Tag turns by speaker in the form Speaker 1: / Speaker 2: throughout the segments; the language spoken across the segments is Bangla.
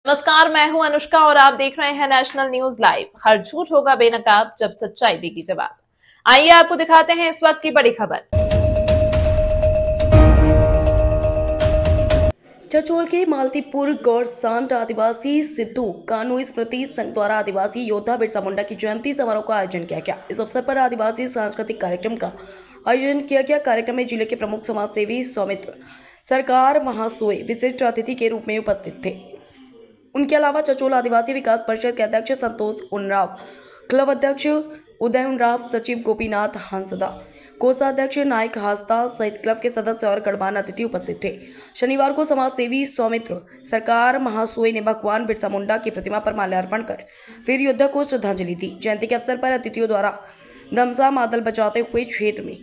Speaker 1: नमस्कार, मैं हूं अनुष्का और आप देख रहे हैं नेशनल न्यूज लाइव। हर झूठ होगा बेनकाब जब सच्चाई देगी जवाब। आइए आपको दिखाते हैं इस वक्त की बड़ी खबर।
Speaker 2: चचोल के मालतीपुर गौरसांड आदिवासी सिद्धू कानू स्मृति संघ द्वारा आदिवासी योद्धा बिरसा मुंडा की जयंती समारोह का आयोजन किया गया। इस अवसर पर आदिवासी सांस्कृतिक कार्यक्रम का आयोजन किया गया। कार्यक्रम में जिले के प्रमुख समाजसेवी सौमित्र सरकार महासोए विशिष्ट अतिथि के रूप में उपस्थित थे। उनके अलावा चचोल आदिवासी विकास परिषद के अध्यक्ष संतोष उनराव, क्लब अध्यक्ष उदय उनराव, सचिव गोपीनाथ हंसदा, कोषाध्यक्ष नायक हास्ता सहित क्लब के सदस्य और गणमान्य अतिथि उपस्थित थे। शनिवार को समाजसेवी सौमित्र सरकार महासोई ने भगवान बिरसा मुंडा की प्रतिमा पर माल्यार्पण कर वीर योद्धा को श्रद्धांजलि दी। जयंती के अवसर पर अतिथियों द्वारा धमसा मादल बजाते हुए क्षेत्र में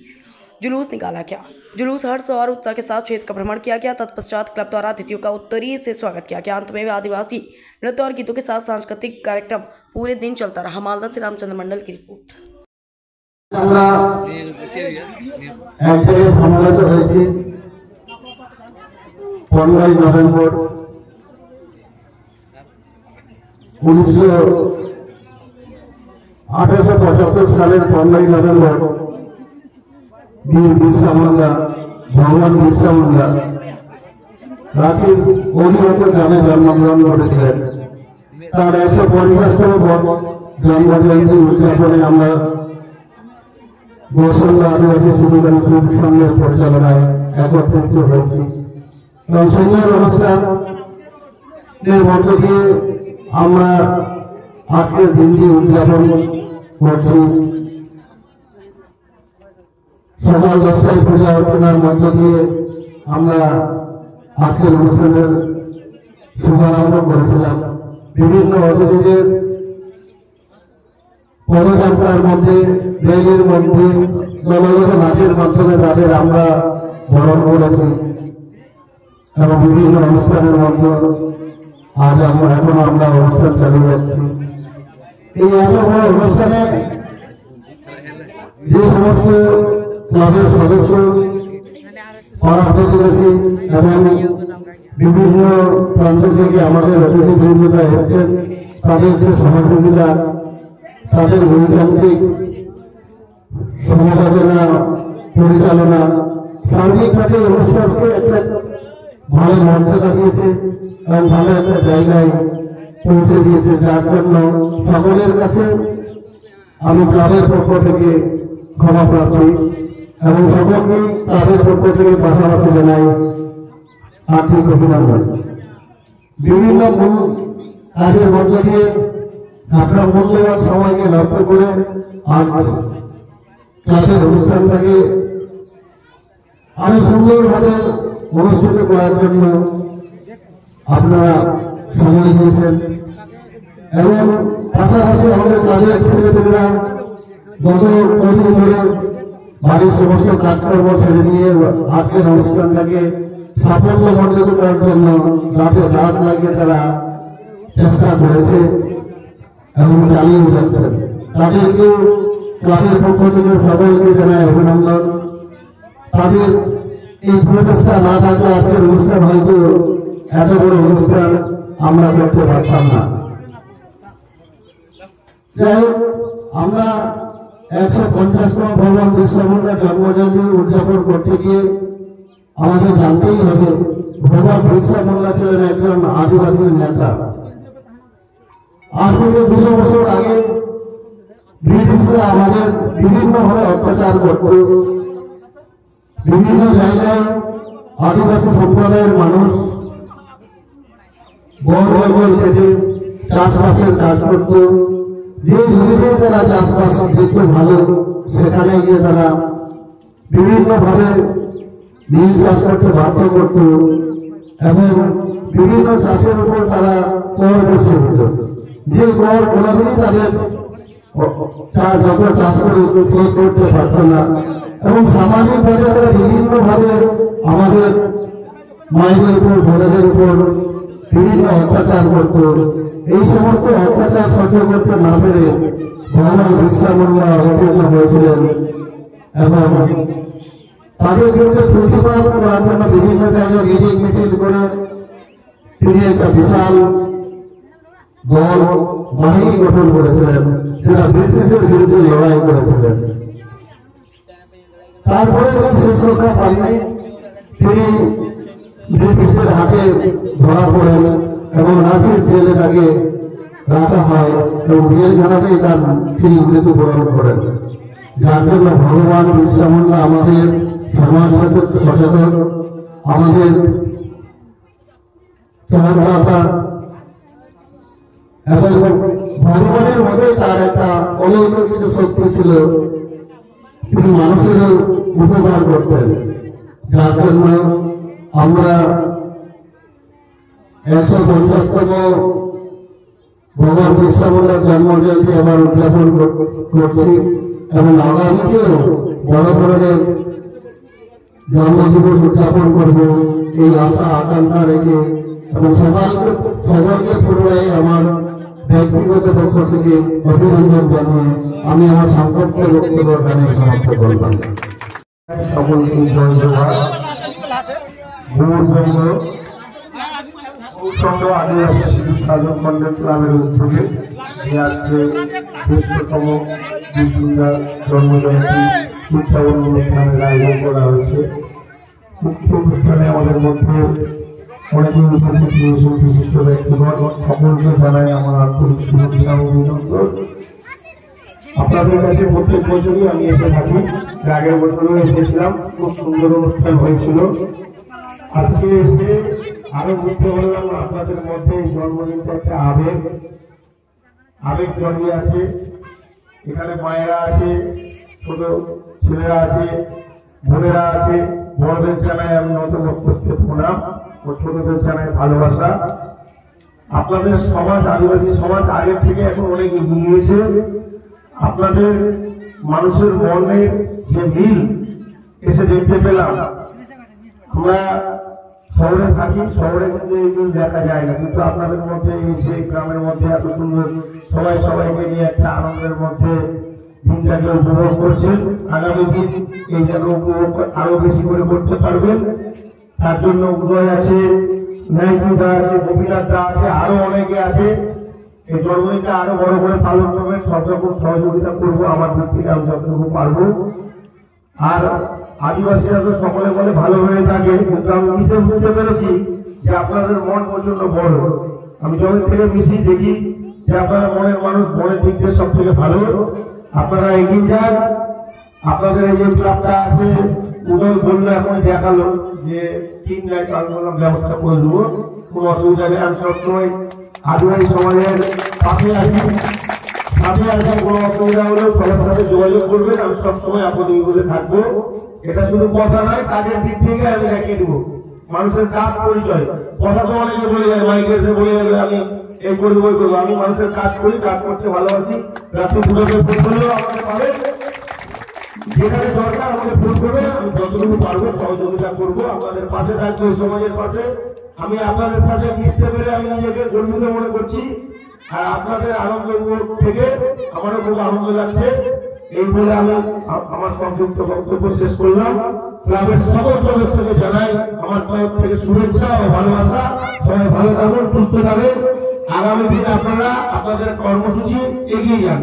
Speaker 2: जुलूस निकाला गया। जुलूस हर्ष और उत्साह के साथ क्षेत्र का भ्रमण किया गया। तत्पश्चात क्लब द्वारा अतिथियों का उत्तरीय से स्वागत किया गया। अंत में आदिवासी नृत्य और गीतों के साथ सांस्कृतिक कार्यक्रम पूरे दिन चलता रहा। मालदा से रामचंद्र मंडल की रिपोर्ट।
Speaker 3: भगवान बिरसा मुंडा রাতের ওই বছর গ্রামে জন্মগ্রহণ করেছিলেন। তার 150তম জন্মজয়ন্তী উদযাপনে আমরা গোসল্লা আদিবাসী শিবির স্মৃতি সংঘের পরিচালনায় একত্রিত হয়েছি এবং সুন্দর অনুষ্ঠানের মধ্য দিয়ে আমরা আজকের দিনটি উদযাপন করছি। সকাল 10টায় পূজা অর্চনার মধ্য দিয়ে আমরা আজকের অনুষ্ঠানের শুভারম্ভ করেছিলাম। বিভিন্ন অতিথিদের পদযাত্রার মধ্যে, রেলের মধ্যে, জলযোগ নাচের মাধ্যমে তাদের আমরা বরণ করেছি এবং বিভিন্ন অনুষ্ঠানের মধ্যে আজ এখন আমরা অনুষ্ঠান চালিয়ে যাচ্ছি। এই এত বড় অনুষ্ঠানে যে সমস্ত ক্লাবের সদস্য, পাড়া প্রতিবেশী এবং বিভিন্ন প্রান্ত থেকে আমাদের অতিথিবৃন্দরা এসেছেন, তাদের যে সহযোগিতা, তাদের গণতান্ত্রিক সম্পাদনা পরিচালনা সার্বিকভাবে অনুষ্ঠানকে একটা ভালো মর্যাদা দিয়েছে এবং ভালো একটা জায়গায় পৌঁছে দিয়েছে, যার জন্য সকলের কাছে আমি ক্লাবের পক্ষ থেকে ক্ষমা প্রার্থী এবং সকলকে তাদের পক্ষ থেকে পাশাপাশি জানাই আর্থিক অভিনন্দন। বিভিন্ন কাজের মধ্য দিয়ে আপনার মূল্যবান সময়কে নষ্ট করে আজ ক্লাবের অনুষ্ঠানটাকে আরো সুন্দরভাবে অনুষ্ঠিত করার জন্য আপনারা সময় দিয়েছেন এবং পাশাপাশি আমাদের ক্লাবের ছেলেমেয়েরা গত কদিন ধরে বাড়ির সমস্ত কাজকর্ম ছেড়ে দিয়ে আজকের অনুষ্ঠানটাকে সাফল্যমণ্ডিত করার জন্য তাদের রাত লাগিয়ে তারা চেষ্টা করেছে এবং চালিয়ে যাচ্ছেন। তাদেরকে ক্লাবের পক্ষ থেকে সকলকে জানাই অভিনন্দন। তাদের এই প্রচেষ্টা না থাকলে আজকের অনুষ্ঠান হয়তো এত বড় অনুষ্ঠান আমরা করতে পারতাম না। যাই হোক, আমরা 150তম ভগবান বিরসা মুন্ডার জন্মজয়ন্তী উদযাপন করতে গিয়ে আমাদের জানতেই হবে ভগবান বিরসা মুন্ডা ছিলেন একজন আদিবাসী নেতা। আসলে 200 বছর আগে ব্রিটিশরা আমাদের বিভিন্নভাবে অত্যাচার করত। বিভিন্ন জায়গায় আদিবাসী সম্প্রদায়ের মানুষ বন জঙ্গল কেটে চাষবাসের কাজ করত। যে জমিতে তারা চাষবাস দেখতে ভালো, সেখানে গিয়ে তারা বিভিন্নভাবে নীল চাষ করতে বাধ্য করত এবং বিভিন্ন চাষের উপর তারা কর বসে হত। যে কর কোনোদিনই তাদের যত চাষ করতে পারত না এবং সামাজিকভাবে তারা বিভিন্নভাবে আমাদের মায়েদের উপর, বোনেদের উপর বিভিন্ন অত্যাচার করত। এই সমস্ত অত্যাচার সহ্য করতে না পেরে ভগবান বিরসা মুন্ডা অবতীর্ণ হয়েছিলেন এবং তাদের বিরুদ্ধে প্রতিবাদ করার জন্য বিভিন্ন জায়গায় মিটিং মিছিল করে তিনি একটা বিশাল দল বাহিনী গঠন করেছিলেন, যারা ব্রিটিশদের বিরুদ্ধে লড়াই করেছিলেন। তারপরে শেষ রক্ষা পাননি, তিনি ব্রিটিশদের হাতে ধরা পড়েন এবং রাজনীতি জেলে তাকে রাখা হয় এবং জেলখানাতেই তিনি মৃত্যুবরণ করেন। যার জন্য ভগবান বিরসা মুন্ডা আমাদের সমাজ সচেতন, আমাদের ত্রাণদাতা এবং ভগবানের মধ্যে তার একটা অলৌকিক শক্তি ছিল, তিনি মানুষের উপকার করতেন। যার জন্য আমরা 150তম ভগবান বিরসা মুন্ডার জন্ম জয়ন্তী আবার উদযাপন করছি এবং আগামীতেও বড় ধরনের জন্মদিবস উদযাপন করব এই আশা আকাঙ্ক্ষা রেখে এবং সকলকে পুনরায় আমার ব্যক্তিগত পক্ষ থেকে অভিনন্দন জানিয়ে আমি আমার সংক্ষিপ্ত বক্তব্য এখানে সমাপ্ত করলাম। সকলকে জয় জোহার। গৌরবঙ্গ উৎসঙ্গ আদিবাসী শিশু সাধক মন্ডল ক্লাবের উদ্যোগে আজকে ২০তম বিষ্ণুদা জন্মজয়ন্তী উৎসব অনুষ্ঠানের আয়োজন করা হয়েছে। উক্ত অনুষ্ঠানে আমাদের মধ্যে অনেকে উপস্থিত হয়েছেন বিশিষ্ট ব্যক্তিগণ, সকলকে জানাই আমার আন্তরিক শুভেচ্ছা ও অভিনন্দন। আপনাদের কাছে প্রত্যেক বছরই আমি এসে থাকি, আগের বছরও এসেছিলাম, খুব সুন্দর অনুষ্ঠান হয়েছিল। আজকে এসে আরো বুঝতে পারলাম আপনাদের মধ্যে এই জন্মদিনটা একটা আবেগ জড়িয়ে আছে। এখানে মায়েরা আছে, ছোট ছেলেরা আছে, বোনেরা আছে। বড়দের জানায় আমি নতুন উপস্থিত প্রণাম ও ছোটদের জানায় ভালোবাসা। আপনাদের সমাজ, আদিবাসী সমাজ আগের থেকে এখন অনেক এগিয়ে গিয়েছে। আপনাদের মানুষের মনের যে মিল এসে দেখতে পেলাম। আমরা শহরে থাকি, শহরে কিন্তু এই মিল দেখা যায় না, কিন্তু আপনাদের মধ্যে এসে গ্রামের মধ্যে এত সুন্দর সবাই সবাইকে নিয়ে একটা আনন্দের মধ্যে দিনটাকে উপভোগ করছেন। আগামী দিন এই যেন উপভোগ আরো বেশি করে করতে পারবেন, তার জন্য উদয় আছে, নাইকিদা আছে, গোপীনাথ দা আছে, আরো অনেকে আছে। এই জন্মদিনটা আরো বড় করে পালন করবেন, সব রকম সহযোগিতা করবো আমার দিক থেকে আমি যতটুকু পারবো। আর আদিবাসীরা তো সকলে বলে ভালো হয়ে থাকে, কিন্তু আমি বুঝতে পেরেছি যে আপনাদের মন প্রচন্ড বড়। আমি যখন থেকে মিশি দেখি যে আপনারা মনের মানুষ, মনের দিক দিয়ে সব থেকে ভালো। আপনারা এগিয়ে যান। আপনাদের এই যে ক্লাবটা আছে, উদয় বললো এখন দেখালো যে 3 লাখ আমি বললাম ব্যবস্থা করে দেবো, কোনো অসুবিধা নেই। আমি সবসময় আদিবাসী সমাজের পাশে আছি, কোনো অসুবিধা হলেও সবার সাথে যোগাযোগ করবেন। আমি সবসময় আপনি বলে থাকবো। এটা শুধু কথা নয়, কাজের দিক থেকে আমি দেখিয়ে দেবো মানুষের কাজ পরিচয়। কথা তো অনেকে বলে যায়, মাইকে এসে বলে যাবে আমি এই করে দেবো, করবো। আমি মানুষের কাজ করি, কাজ করতে ভালোবাসি। রাত্রি দুটোকে ফোন করলেও আমাকে পাবেন, যেখানে দরকার আমাকে ফোন করবে, আমি যতটুকু পারবো সহযোগিতা করবো, আপনাদের পাশে থাকবো, সমাজের পাশে। আমি আপনাদের সাথে মিশতে পেরে আমি নিজেকে গর্বিত মনে করছি। আর আপনাদের আনন্দ থেকে আমারও খুব আনন্দ লাগছে। এই বলে আমি আমার সংক্ষিপ্ত বক্তব্য শেষ করলাম। ক্লাবের সকল সদস্যকে জানাই আমার তরফ থেকে শুভেচ্ছা ও ভালোবাসা। সবাই ভালো থাকুন, সুস্থ থাকুন। आगामी दिन अपना अपना कर्मसूची एगिए जान।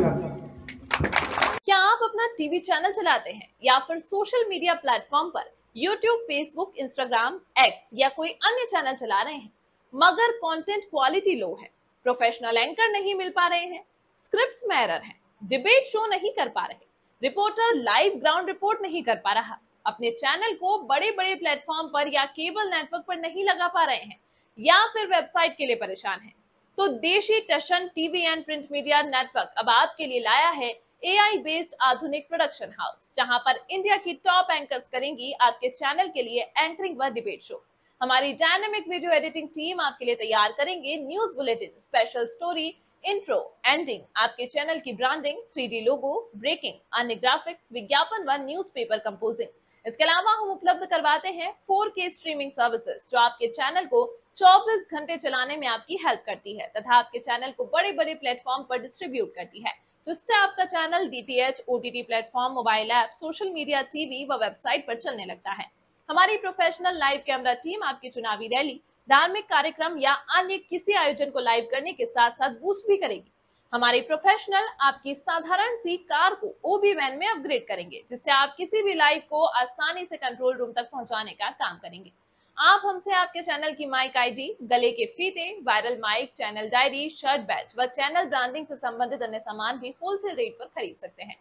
Speaker 1: क्या आप अपना टीवी चैनल चलाते हैं या फिर सोशल मीडिया प्लेटफॉर्म पर यूट्यूब, फेसबुक, इंस्टाग्राम, एक्स या कोई अन्य चैनल चला रहे हैं मगर कंटेंट क्वालिटी लो है, प्रोफेशनल एंकर नहीं मिल पा रहे हैं, स्क्रिप्ट्स में एरर है, डिबेट शो नहीं कर पा रहे, रिपोर्टर लाइव ग्राउंड रिपोर्ट नहीं कर पा रहा, अपने चैनल को बड़े बड़े प्लेटफॉर्म पर या केबल नेटवर्क पर नहीं लगा पा रहे हैं या फिर वेबसाइट के लिए परेशान हैं, तो Deshi Tashan TV and print media network अब आपके लिए लाया है AI बेस्ड आधुनिक प्रोडक्शन हाउस, जहां पर इंडिया की टॉप एंकर्स करेंगी आपके चैनल के लिए एंकरिंग व डिबेट शो। हमारी डायनेमिक वीडियो एडिटिंग टीम आपके लिए तैयार करेंगे news bulletin, special story, intro, ending, आपके चैनल की ब्रांडिंग, 3D लोगो, ब्रेकिंग, अन्य ग्राफिक्स, विज्ञापन व न्यूज़पेपर कंपोजिंग। इसके अलावा हम उपलब्ध करवाते हैं 4K स्ट्रीमिंग सर्विसेज जो आपके चैनल को 24 घंटे चलाने में आपकी हेल्प करती है तथा आपके चैनल को बड़े बड़े प्लेटफॉर्म पर डिस्ट्रीब्यूट करती है, जिससे आपका channel DTH, OTT platform, mobile app, social media, TV व वेबसाइट पर चलने लगता है। हमारी प्रोफेशनल लाइव कैमरा टीम आपकी चुनावी रैली, धार्मिक कार्यक्रम या अन्य किसी आयोजन को लाइव करने के साथ साथ बूस्ट भी करेगी। हमारे प्रोफेशनल आपकी साधारण सी कार को ओबी वैन में अपग्रेड करेंगे, जिससे आप किसी भी लाइव को आसानी से कंट्रोल रूम तक पहुंचाने का काम करेंगे। आप हमसे आपके चैनल की माइक आईडी, गले के फीते, viral mic, channel diary, shirt badge व चैनल ब्रांडिंग से संबंधित अन्य सामान भी होलसेल रेट पर खरीद सकते हैं।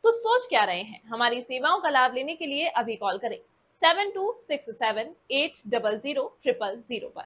Speaker 1: तो सोच क्या रहे हैं? हमारी सेवाओं का लाभ लेने के लिए अभी कॉल करें 7267800000 पर।